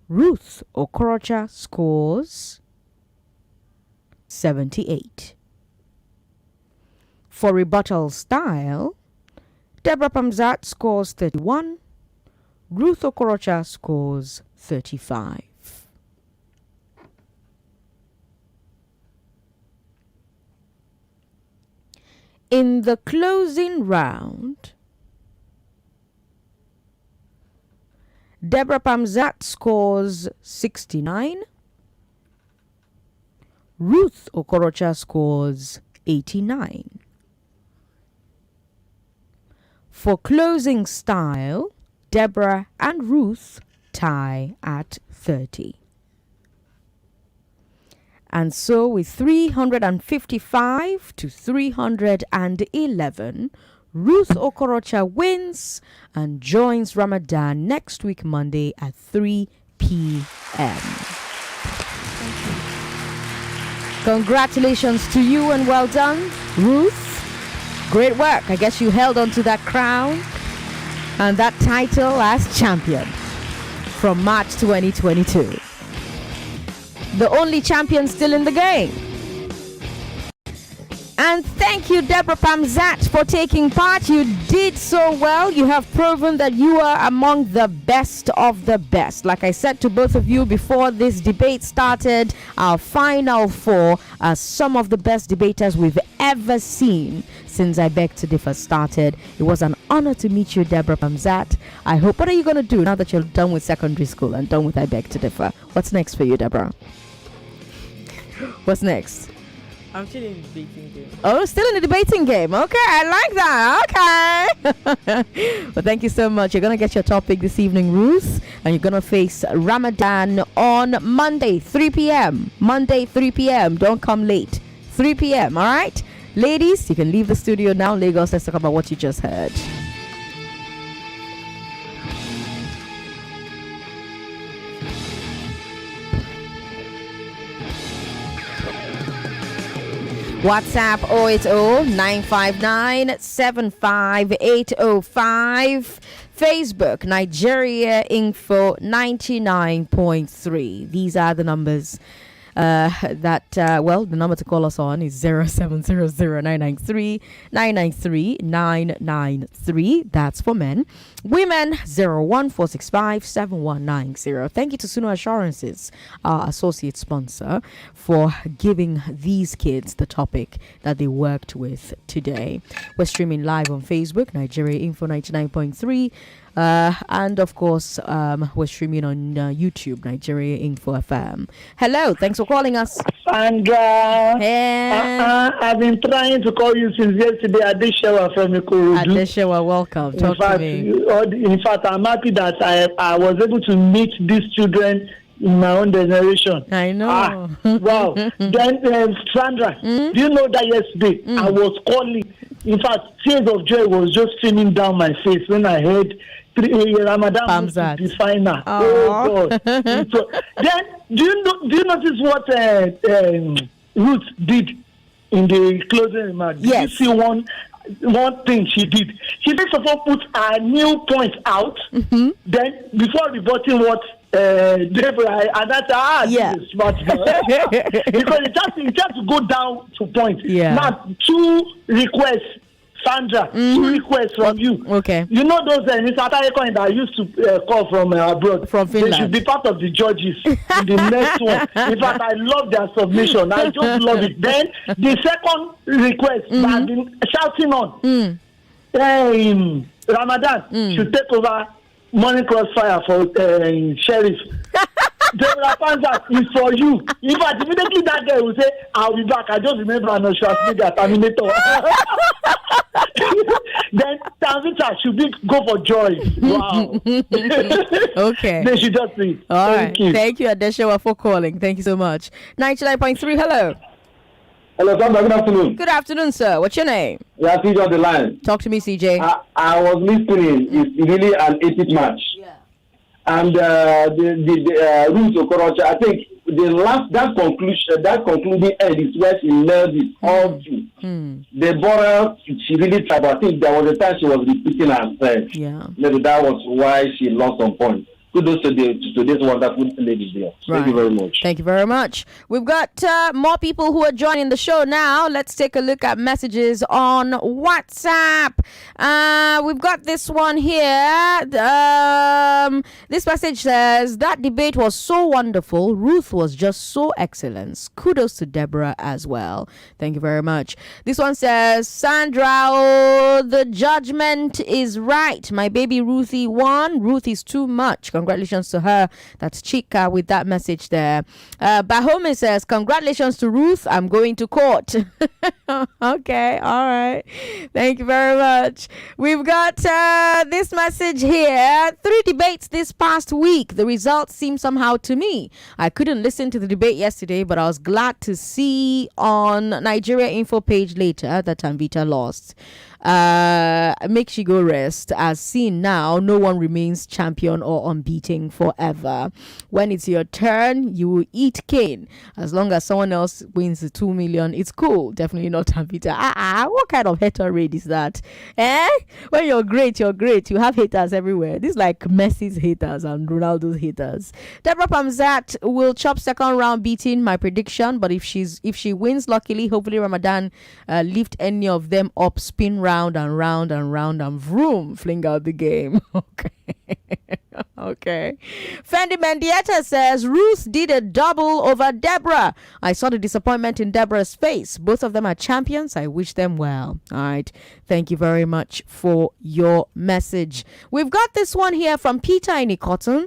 Ruth Okorocha scores 78. For rebuttal style, Debrah Pamzat scores 31. Ruth Okorocha scores 35. In the closing round, Debrah Pamzat scores 69. Ruth Okorocha scores 89. For closing style, Debrah and Ruth tie at 30. And so with 355 to 311, Ruth Okorocha wins and joins Ramadan next week Monday at 3 p.m. Congratulations to you and well done, Ruth. Great work. I guess you held on to that crown and that title as champion from March 2022. The only champion still in the game. And thank you, Debrah Pamzat, for taking part. You did so well. You have proven that you are among the best of the best. Like I said to both of you before this debate started, our final 4 are some of the best debaters we've ever seen since I Beg to Differ started. It was an honor to meet you, Debrah Pamzat. I hope, what are you going to do now that you're done with secondary school and done with I Beg to Differ? What's next for you, Debrah? What's next? I'm still in the debating game. Oh, still in the debating game. Okay, I like that. Okay. Well, thank you so much. You're going to get your topic this evening, Ruth, and you're going to face Ramadan on Monday, 3 p.m. Monday, 3 p.m. Don't come late. 3 p.m., all right? Ladies, you can leave the studio now. Lagos, let's talk about what you just heard. WhatsApp 080-959-75805. Facebook Nigeria Info 99.3. These are the numbers. the number to call us on is 0700-993-993. That's for men. Women, 01465-7190. Thank you to Suno Assurances, our associate sponsor, for giving these kids the topic that they worked with today. We're streaming live on Facebook, Nigeria Info 99.3. And of course, we're streaming on YouTube, Nigeria Info FM. Hello, thanks for calling us. Sandra, I've been trying to call you since yesterday. Adeshewa from Okorocha. Adeshewa, welcome. Talk to me. In fact, I'm happy that I was able to meet these children in my own generation. I know. Wow. Then, Sandra, do you know that yesterday I was calling? In fact, tears of joy was just streaming down my face when I heard Ramadan Pamzat. the final. Oh God! Then do you notice what Ruth did in the closing remarks? Yes. Did you see one thing she did? She first of all put a new point out. Then before rebutting what Debrah, and that's this is smart because it has to go down to point. Yeah. Now 2 requests. Sandra, 2 requests from you. Okay. You know those Mr. Atayekon that I used to call from abroad. From Finland. They should be part of the judges in the next one. In fact, I love their submission. I just love it. Then the second request that I've been shouting on, Ramadan should take over Morning Crossfire for Sheriff. Debrah Pamzat is for you. In fact, immediately that guy will say, I'll be back. I just remember Arnold Schwarzenegger, Terminator. Then Pamzat should go for joy. Wow. Okay. They should just see. All right. Thank you, Adeshewa, for calling. Thank you so much. 99.3, hello. Hello, Sandra. Good afternoon. Good afternoon, sir. What's your name? Yeah, CJ on the line. Talk to me, CJ. I was listening. It's really an epic match. Yeah. And the Ruth Okorocha, I think that concluding end is where she nailed it all through. Debrah, she really tried. I think there was a time she was repeating herself. Yeah. Maybe that was why she lost some points. Kudos to this wonderful lady there. Thank you very much. Thank you very much. We've got more people who are joining the show now. Let's take a look at messages on WhatsApp. We've got this one here. This message says, that debate was so wonderful. Ruth was just so excellent. Kudos to Debrah as well. Thank you very much. This one says, Sandra, the judgment is right. My baby Ruthie won. Ruth is too much. Congratulations to her. That's Chika with that message there. Bahome says, congratulations to Ruth. I'm going to court. Okay, all right. Thank you very much. We've got this message here. 3 debates this past week. The results seem somehow to me. I couldn't listen to the debate yesterday, but I was glad to see on Nigeria Info page later that Amvita lost. Make she go rest. As seen now, no one remains champion or unbeaten forever. When it's your turn, you will eat cane. As long as someone else wins the 2 million, it's cool. Definitely not Amvita. What kind of hater raid is that? When you're great, you're great. You have haters everywhere. This is like Messi's haters and Ronaldo's haters. Debrah Pamzat will chop second round beating, my prediction. But if she wins, luckily, hopefully Ramadan lift any of them up, spin round and round and round and vroom, fling out the game. Okay. Okay. Fendi Mendieta says Ruth did a double over Debrah. I saw the disappointment in Debrah's face. Both of them are champions. I wish them well. All right. Thank you very much for your message. We've got this one here from Peter in Ikoton.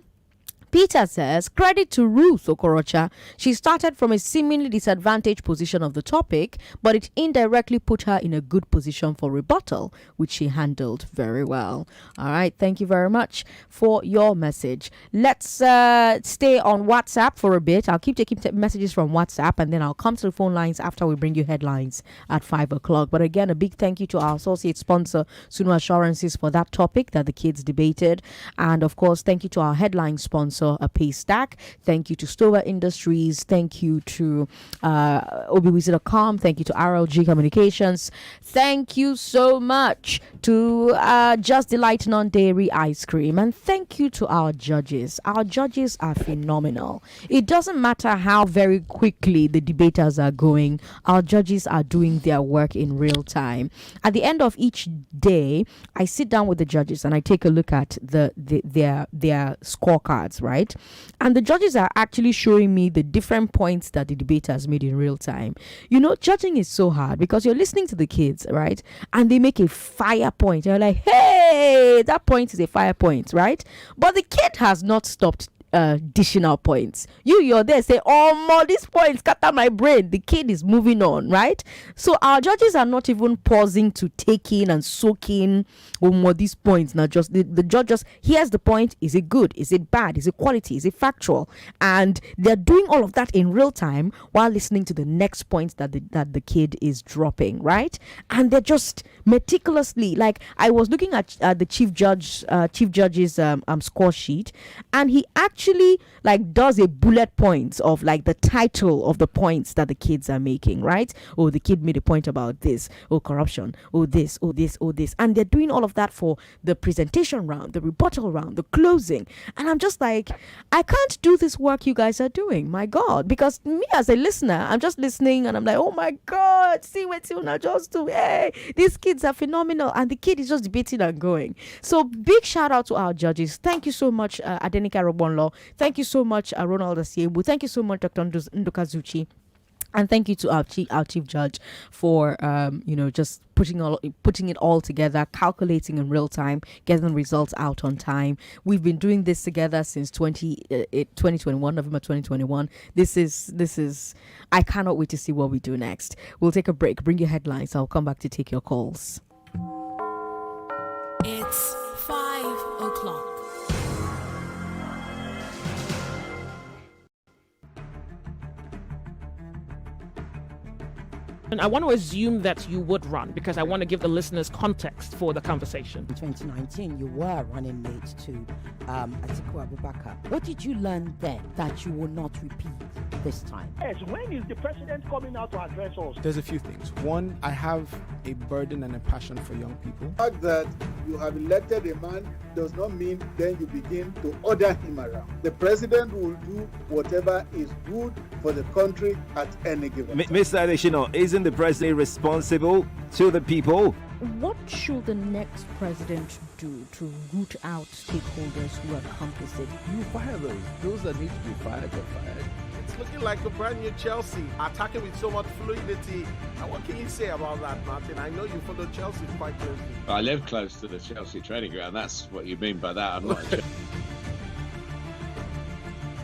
Peter says, credit to Ruth Okorocha. She started from a seemingly disadvantaged position of the topic, but it indirectly put her in a good position for rebuttal, which she handled very well. All right. Thank you very much for your message. Let's stay on WhatsApp for a bit. I'll keep taking messages from WhatsApp, and then I'll come to the phone lines after we bring you headlines at 5 o'clock. But again, a big thank you to our associate sponsor, Suno Assurances, for that topic that the kids debated. And of course, thank you to our headline sponsor, sponsor a pay stack. Thank you to Stover Industries. Thank you to obiwisi.com. Thank you to RLG Communications. Thank you so much to Just Delight Non-Dairy Ice Cream. And thank you to our judges. Our judges are phenomenal. It doesn't matter how very quickly the debaters are going. Our judges are doing their work in real time. At the end of each day, I sit down with the judges and I take a look at their scorecards, right? And the judges are actually showing me the different points that the debaters made in real time. You know, judging is so hard because you're listening to the kids, right? And they make a fire point. You're like, hey, that point is a fire point, right? But the kid has not stopped dishing out points. You're there say, oh more these points scatter my brain. The kid is moving on, right? So our judges are not even pausing to take in and soak in more these points. Now just the judge just hears the point. Is it good? Is it bad? Is it quality? Is it factual? And they're doing all of that in real time while listening to the next points that the kid is dropping, right? And they're just meticulously, like I was looking at the chief judge's score sheet, and he actually like does a bullet points of like the title of the points that the kids are making, right? Oh, the kid made a point about this. Oh, corruption. Oh, this. Oh, this. Oh, this. And they're doing all of that for the presentation round, the rebuttal round, the closing. And I'm just like, I can't do this work you guys are doing. My God. Because me as a listener, I'm just listening and I'm like, oh my God, see what you not just do. Hey, these kids are phenomenal. And the kid is just debating and going. So big shout out to our judges. Thank you so much, Adenika Robonlo. Thank you so much, Ronald Asiebu. Thank you so much, Dr. Ndukazuchi. And thank you to our chief judge for just putting it all together, calculating in real time, getting results out on time. We've been doing this together since 2021, November 2021. This is I cannot wait to see what we do next. We'll take a break. Bring your headlines. I'll come back to take your calls. It's 5 o'clock. And I want to assume that you would run because I want to give the listeners context for the conversation. In 2019, you were running mate to Atiku Abubakar. What did you learn then that you will not repeat this time? Yes, when is the president coming out to address us? There's a few things. One, I have a burden and a passion for young people. The fact that you have elected a man does not mean then you begin to order him around. The president will do whatever is good for the country at any given time. Mr. Adeshino, isn't the president responsible to the people? What should the next president do to root out stakeholders who are complicit? You fire those. Those that need to be fired are fired. It's looking like a brand new Chelsea, attacking with so much fluidity. And what can you say about that, Martin? I know you follow Chelsea quite closely. I live close to the Chelsea training ground. That's what you mean by that. I'm not.